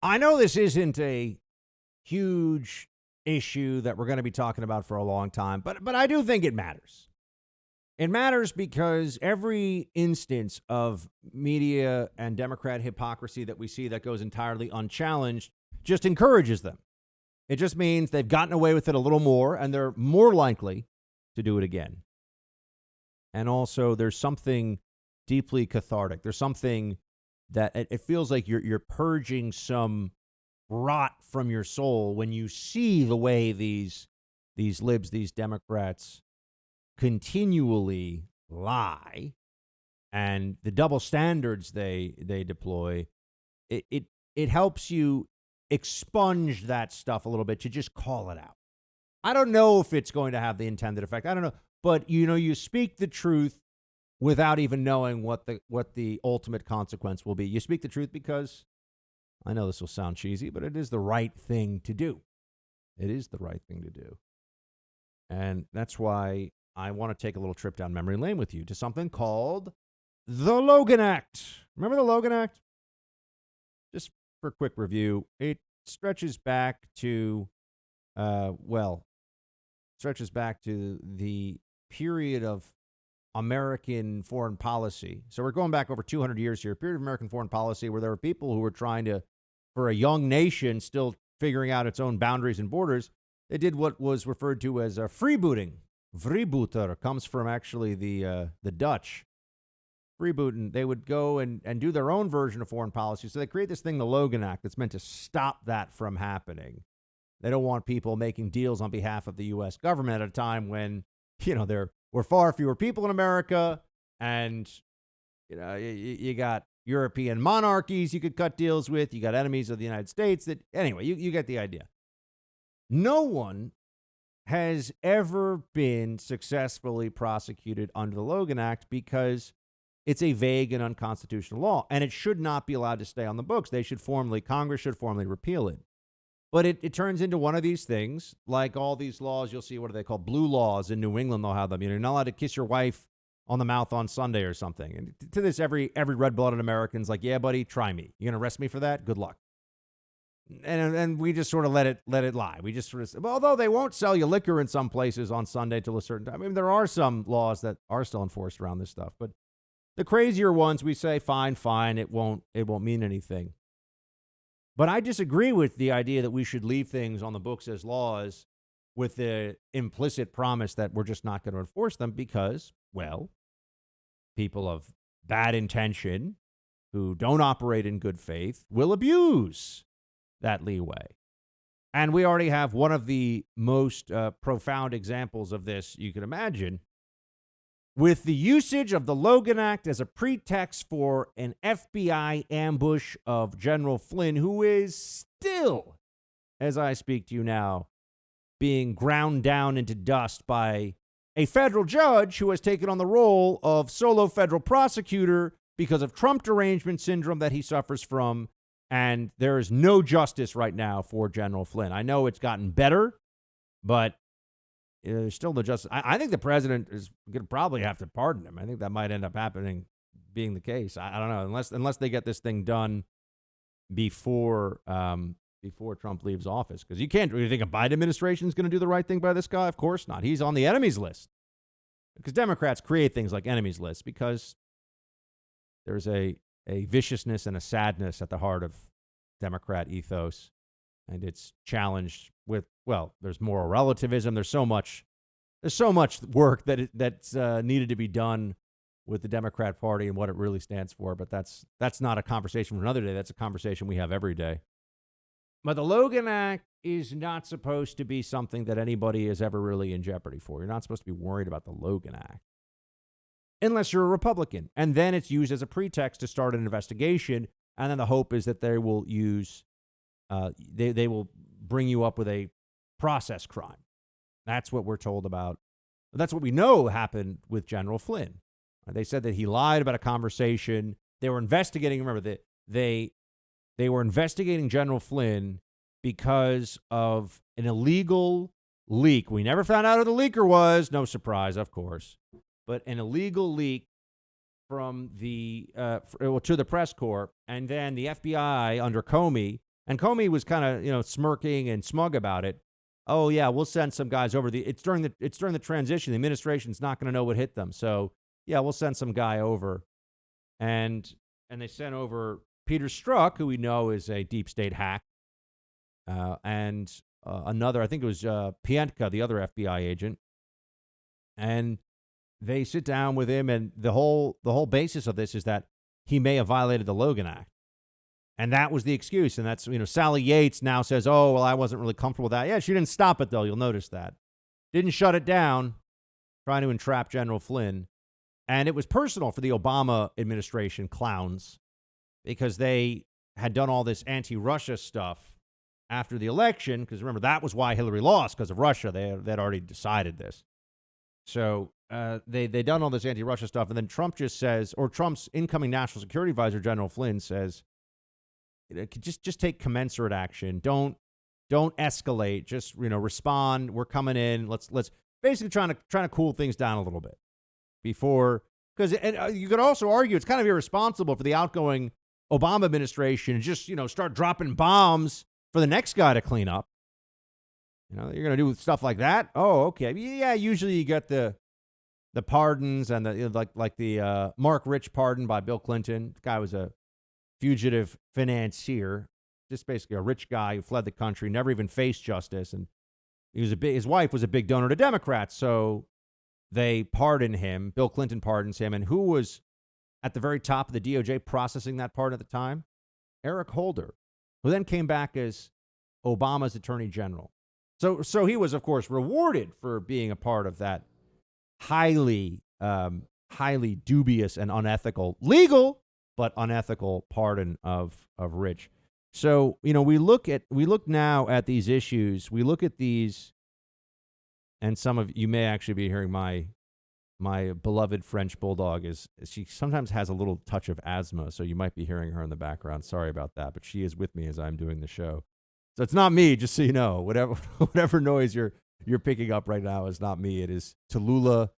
I know this isn't a huge issue that we're going to be talking about for a long time, but I do think it matters. It matters because every instance of media and Democrat hypocrisy that we see that goes entirely unchallenged just encourages them. It just means they've gotten away with it a little more, and they're more likely to do it again. And also, there's something deeply cathartic. There's something that it feels like you're purging some rot from your soul when you see the way these libs, these Democrats, continually lie, and the double standards they deploy. It helps you expunge that stuff a little bit, to just call it out. I don't know if it's going to have the intended effect. I don't know. But, you speak the truth without even knowing what the ultimate consequence will be. You speak the truth because, I know this will sound cheesy, but it is the right thing to do. It is the right thing to do. And that's why I want to take a little trip down memory lane with you to something called the Logan Act. Remember the Logan Act? Just for a quick review, it stretches back to, the period of American foreign policy. So we're going back over 200 years here, a period of American foreign policy where there were people who were trying to, for a young nation still figuring out its own boundaries and borders, they did what was referred to as a freebooting. Freebooter comes from actually the Dutch. Freebooting, they would go and do their own version of foreign policy. So they create this thing, the Logan Act, that's meant to stop that from happening. They don't want people making deals on behalf of the U.S. government at a time when, there were far fewer people in America, and, you got European monarchies you could cut deals with. You got enemies of the United States. Anyway, you get the idea. No one has ever been successfully prosecuted under the Logan Act because it's a vague and unconstitutional law, and it should not be allowed to stay on the books. Congress should formally repeal it. But it turns into one of these things, like all these laws you'll see, what are they called? Blue laws in New England, they'll have them. You're not allowed to kiss your wife on the mouth on Sunday or something. And to this, every red-blooded American's like, yeah, buddy, try me. You going to arrest me for that? Good luck. And we just sort of let it lie. We just sort of, although they won't sell you liquor in some places on Sunday till a certain time. I mean, there are some laws that are still enforced around this stuff, but the crazier ones, we say, fine, it won't mean anything. But I disagree with the idea that we should leave things on the books as laws with the implicit promise that we're just not going to enforce them because, people of bad intention who don't operate in good faith will abuse that leeway. And we already have one of the most profound examples of this you can imagine, with the usage of the Logan Act as a pretext for an FBI ambush of General Flynn, who is still, as I speak to you now, being ground down into dust by a federal judge who has taken on the role of solo federal prosecutor because of Trump derangement syndrome that he suffers from. And there is no justice right now for General Flynn. I know it's gotten better, but there's still no justice. I think the president is going to probably have to pardon him. I think that might end up being the case. I don't know, unless they get this thing done before Trump leaves office. Because you can't really think a Biden administration is going to do the right thing by this guy. Of course not. He's on the enemies list. Because Democrats create things like enemies lists because there's a viciousness and a sadness at the heart of Democrat ethos. And it's challenged with, there's moral relativism. There's so much work that's needed to be done with the Democrat Party and what it really stands for. But that's not a conversation for another day. That's a conversation we have every day. But the Logan Act is not supposed to be something that anybody is ever really in jeopardy for. You're not supposed to be worried about the Logan Act unless you're a Republican. And then it's used as a pretext to start an investigation. And then the hope is that they will use they will bring you up with a process crime. That's what we're told about. That's what we know happened with General Flynn. They said that he lied about a conversation. They were investigating. Remember that they were investigating General Flynn because of an illegal leak. We never found out who the leaker was. No surprise, of course. But an illegal leak from to the press corps, and then the FBI under Comey And Comey was kind of, smirking and smug about it. Oh yeah, we'll send some guys over. It's during the transition. The administration's not going to know what hit them. So yeah, we'll send some guy over. And they sent over Peter Strzok, who we know is a deep state hack, and another, I think it was Pientka, the other FBI agent. And they sit down with him, and the whole basis of this is that he may have violated the Logan Act. And that was the excuse. And that's, Sally Yates now says, oh, well, I wasn't really comfortable with that. Yeah, she didn't stop it, though. You'll notice that. Didn't shut it down, trying to entrap General Flynn. And it was personal for the Obama administration clowns because they had done all this anti-Russia stuff after the election. Because remember, that was why Hillary lost, because of Russia. They'd already decided this. So they done all this anti-Russia stuff. And then Trump just says, or Trump's incoming National Security Advisor, General Flynn, says, just take commensurate action. Don't escalate. Just respond. We're coming in. Let's basically trying to cool things down a little bit before, because you could also argue it's kind of irresponsible for the outgoing Obama administration to just start dropping bombs for the next guy to clean up. You're going to do stuff like that. Oh, okay. Yeah. Usually you get the pardons and the like the Mark Rich pardon by Bill Clinton. The guy was a fugitive financier, just basically a rich guy who fled the country, never even faced justice, and his wife was a big donor to Democrats, so they pardon him. Bill Clinton pardons him, and who was at the very top of the DOJ processing that pardon at the time? Eric Holder, who then came back as Obama's Attorney General. So he was, of course, rewarded for being a part of that highly dubious and unethical, legal but unethical pardon of Rich. So, we look now at these issues. We look at these, and some of you may actually be hearing my beloved French bulldog she sometimes has a little touch of asthma, so you might be hearing her in the background. Sorry about that, but she is with me as I'm doing the show. So it's not me, just so you know. Whatever noise you're picking up right now is not me. It is Tallulah,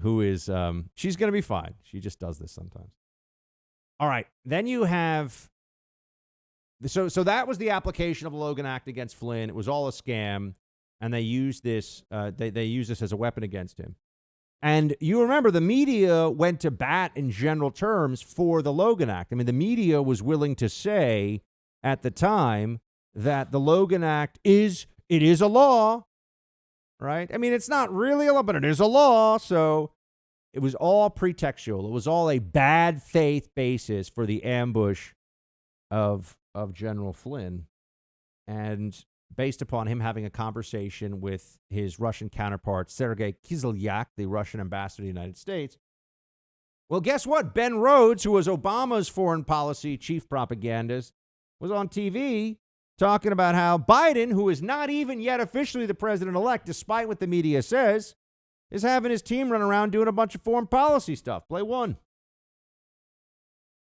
who is she's going to be fine. She just does this sometimes. All right. Then you have, so that was the application of the Logan Act against Flynn. It was all a scam, and they used this. They used this as a weapon against him. And you remember the media went to bat in general terms for the Logan Act. I mean, the media was willing to say at the time that the Logan Act is a law, right? I mean, it's not really a law, but it is a law. So it was all pretextual. It was all a bad faith basis for the ambush of General Flynn, and based upon him having a conversation with his Russian counterpart, Sergei Kislyak, the Russian ambassador to the United States. Well, guess what? Ben Rhodes, who was Obama's foreign policy chief propagandist, was on TV talking about how Biden, who is not even yet officially the president-elect, despite what the media says, is having his team run around doing a bunch of foreign policy stuff. Play one.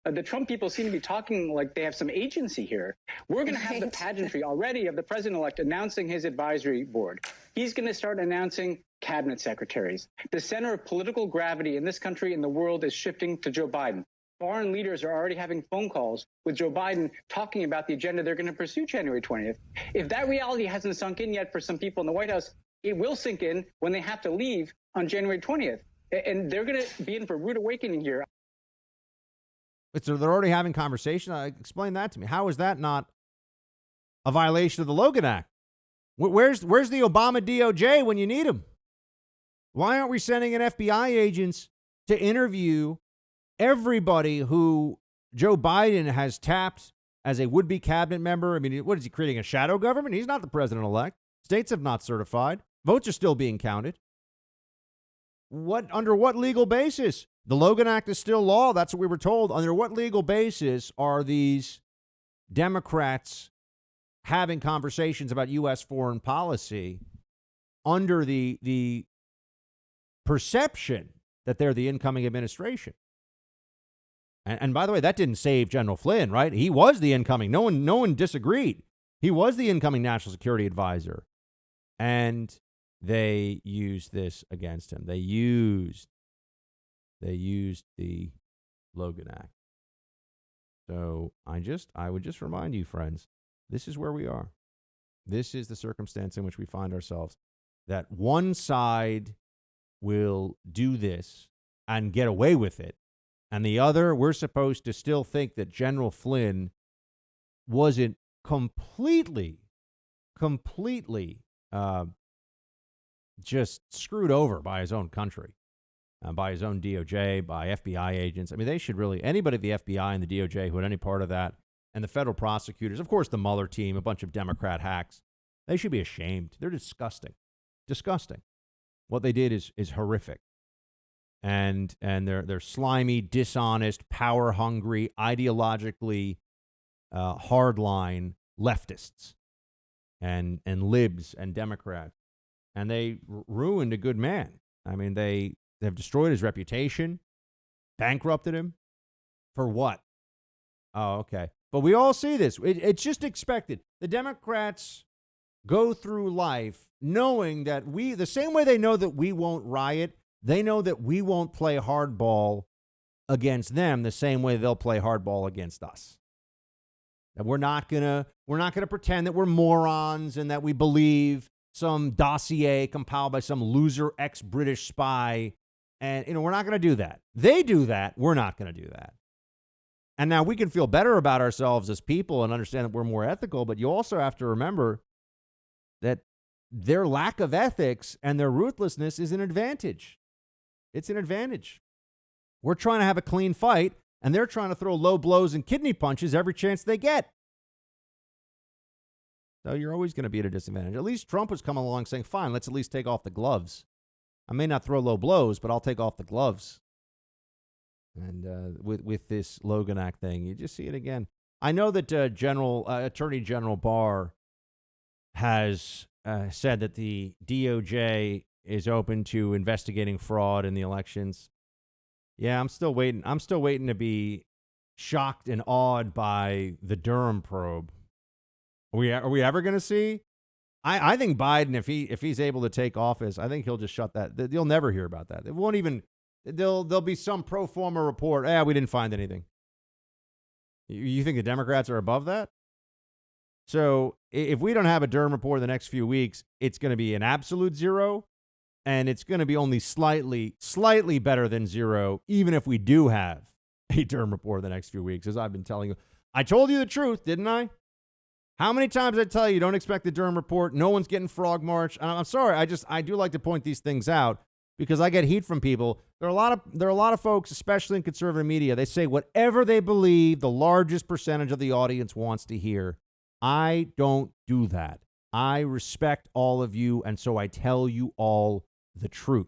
The Trump people seem to be talking like they have some agency here. We're going to have the pageantry already of the president-elect announcing his advisory board. He's going to start announcing cabinet secretaries. The center of political gravity in this country and the world is shifting to Joe Biden. Foreign leaders are already having phone calls with Joe Biden talking about the agenda they're going to pursue January 20th. If that reality hasn't sunk in yet for some people in the White House, it will sink in when they have to leave on January 20th. And they're going to be in for a rude awakening here. So they're already having conversation. Explain that to me. How is that not a violation of the Logan Act? Where's the Obama DOJ when you need them? Why aren't we sending in FBI agents to interview everybody who Joe Biden has tapped as a would-be cabinet member? I mean, what is he creating, a shadow government? He's not the president-elect. States have not certified. Votes are still being counted. Under what legal basis? The Logan Act is still law. That's what we were told. Under what legal basis are these Democrats having conversations about U.S. foreign policy under the perception that they're the incoming administration? And by the way, that didn't save General Flynn, right? He was the incoming. No one disagreed. He was the incoming national security advisor. And they used this against him. They used the Logan Act. So I would just remind you, friends, This is where we are. This is the circumstance in which we find ourselves, that one side will do this and get away with it, and the other, we're supposed to still think that General Flynn wasn't completely just screwed over by his own country, by his own DOJ, by FBI agents. I mean, they should really, anybody at the FBI and the DOJ who had any part of that, and the federal prosecutors, of course, the Mueller team, a bunch of Democrat hacks, they should be ashamed. They're disgusting. Disgusting. What they did is horrific. And they're slimy, dishonest, power-hungry, ideologically hardline leftists and libs and Democrats. And they ruined a good man. I mean, they've destroyed his reputation, bankrupted him. For what? Oh, okay. But we all see this. It's just expected. The Democrats go through life knowing that the same way they know that we won't riot, they know that we won't play hardball against them the same way they'll play hardball against us. And we're not gonna pretend that we're morons and that we believe some dossier compiled by some loser ex-British spy. And we're not gonna do that. They do that. We're not gonna do that. And now we can feel better about ourselves as people and understand that we're more ethical, but you also have to remember that their lack of ethics and their ruthlessness is an advantage. It's an advantage. We're trying to have a clean fight, and they're trying to throw low blows and kidney punches every chance they get. So you're always going to be at a disadvantage. At least Trump was coming along saying, fine, let's at least take off the gloves. I may not throw low blows, but I'll take off the gloves. And with this Logan Act thing, you just see it again. I know that Attorney General Barr has said that the DOJ is open to investigating fraud in the elections. Yeah, I'm still waiting. I'm still waiting to be shocked and awed by the Durham probe. Are we ever going to see? I think Biden, if he's able to take office, I think he'll just shut that. You'll never hear about that. It won't even. There'll be some pro forma report. We didn't find anything. You think the Democrats are above that? So if we don't have a Durham report in the next few weeks, it's going to be an absolute zero, and it's going to be only slightly better than zero, even if we do have a Durham report in the next few weeks, as I've been telling you. I told you the truth, didn't I? How many times did I tell you don't expect the Durham report? No one's getting frog marched. And I'm sorry. I do like to point these things out because I get heat from people. There are a lot of folks, especially in conservative media. They say whatever they believe the largest percentage of the audience wants to hear. I don't do that. I respect all of you, and so I tell you all the truth.